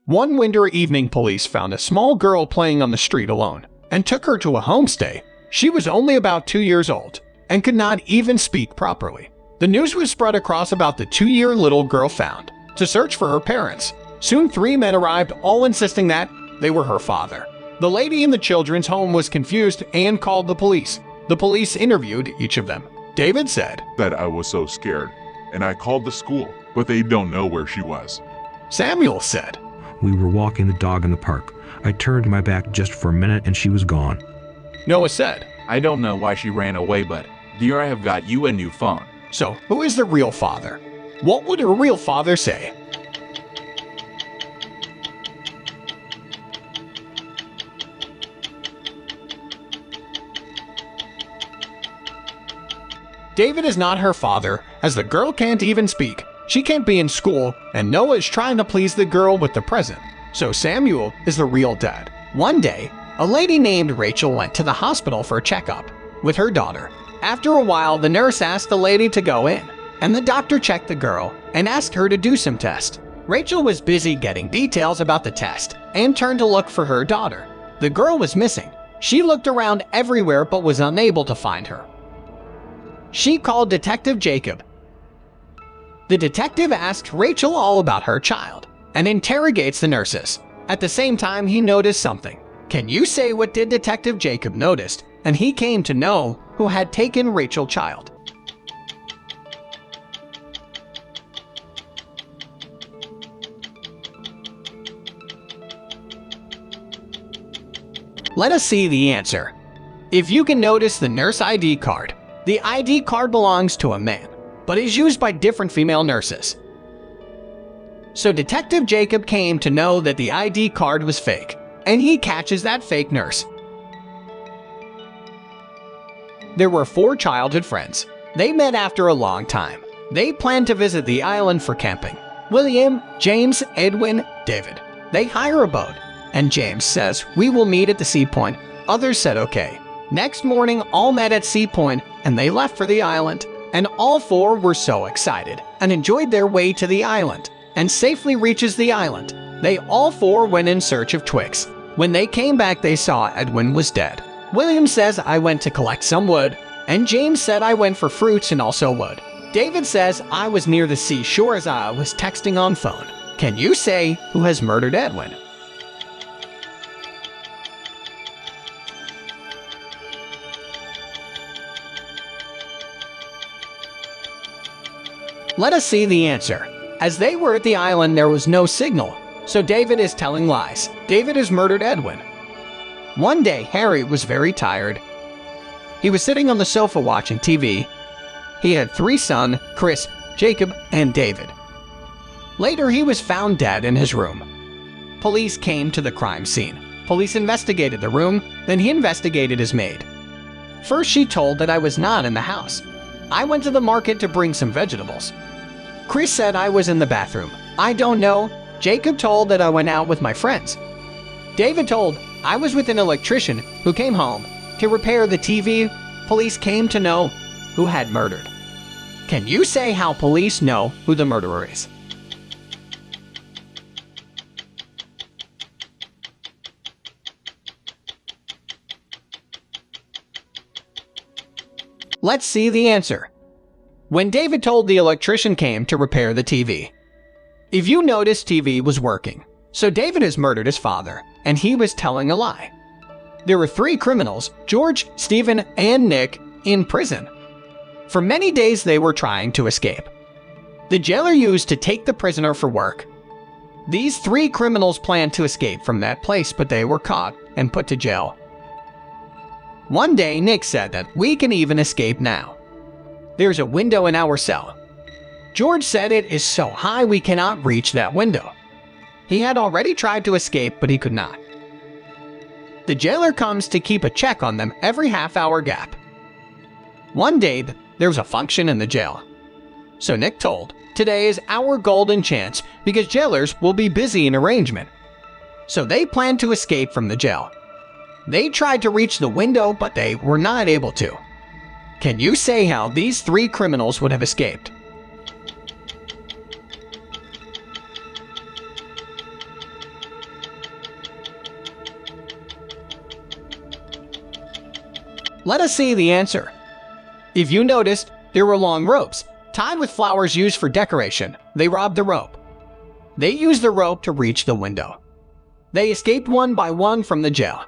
One winter evening, police found a small girl playing on the street alone and took her to a homestay. She was only about 2 years old and could not even speak properly. The news was spread across about the 2-year little girl found to search for her parents. Soon 3 men arrived, all insisting that they were her father. The lady in the children's home was confused and called the police. The police interviewed each of them. David said that I was so scared, and I called the school, but they don't know where she was. Samuel said, "We were walking the dog in the park. I turned my back just for a minute and she was gone." Noah said, "I don't know why she ran away, but dear, I have got you a new phone." So, who is the real father? What would a real father say? David is not her father, as the girl can't even speak. She can't be in school, and Noah is trying to please the girl with the present. So Samuel is the real dad. One day, a lady named Rachel went to the hospital for a checkup with her daughter. After a while, the nurse asked the lady to go in, and the doctor checked the girl and asked her to do some tests. Rachel was busy getting details about the test and turned to look for her daughter. The girl was missing. She looked around everywhere but was unable to find her. She called Detective Jacob. The detective asked Rachel all about her child and interrogates the nurses. At the same time, he noticed something. Can you say what did Detective Jacob noticed? And he came to know who had taken Rachel's child. Let us see the answer. If you can notice the nurse ID card, the ID card belongs to a man, but is used by different female nurses. So Detective Jacob came to know that the ID card was fake, and he catches that fake nurse. There were 4 childhood friends. They met after a long time. They planned to visit the island for camping. William, James, Edwin, David. They hire a boat, and James says, "We will meet at the sea point." Others said okay. Next morning, all met at Sea Point, and they left for the island. And all 4 were so excited and enjoyed their way to the island, and safely reaches the island. They all 4 went in search of twigs. When they came back, they saw Edwin was dead. William says, "I went to collect some wood," and James said, "I went for fruits and also wood." David says, "I was near the seashore as I was texting on phone." Can you say who has murdered Edwin? Let us see the answer. As they were at the island, there was no signal, so David is telling lies. David has murdered Edwin. One day, Harry was very tired. He was sitting on the sofa watching TV. He had 3 sons, Chris, Jacob, and David. Later, he was found dead in his room. Police came to the crime scene. Police investigated the room, then he investigated his maid. First, she told that I was not in the house. I went to the market to bring some vegetables. Chris said I was in the bathroom. I don't know. Jacob told that I went out with my friends. David told I was with an electrician who came home to repair the TV. Police came to know who had murdered. Can you say how police know who the murderer is? Let's see the answer. When David told the electrician came to repair the TV. If you notice, TV was working. So David has murdered his father, and he was telling a lie. There were 3 criminals, George, Stephen, and Nick, in prison. For many days they were trying to escape. The jailer used to take the prisoner for work. These 3 criminals planned to escape from that place, but they were caught and put to jail. One day, Nick said that we can even escape now. There's a window in our cell. George said it is so high we cannot reach that window. He had already tried to escape, but he could not. The jailer comes to keep a check on them every half-hour gap. One day, there was a function in the jail. So Nick told, today is our golden chance because jailers will be busy in arrangement. So they planned to escape from the jail. They tried to reach the window, but they were not able to. Can you say how these 3 criminals would have escaped? Let us see the answer. If you noticed, there were long ropes, tied with flowers used for decoration. They robbed the rope. They used the rope to reach the window. They escaped one by one from the jail.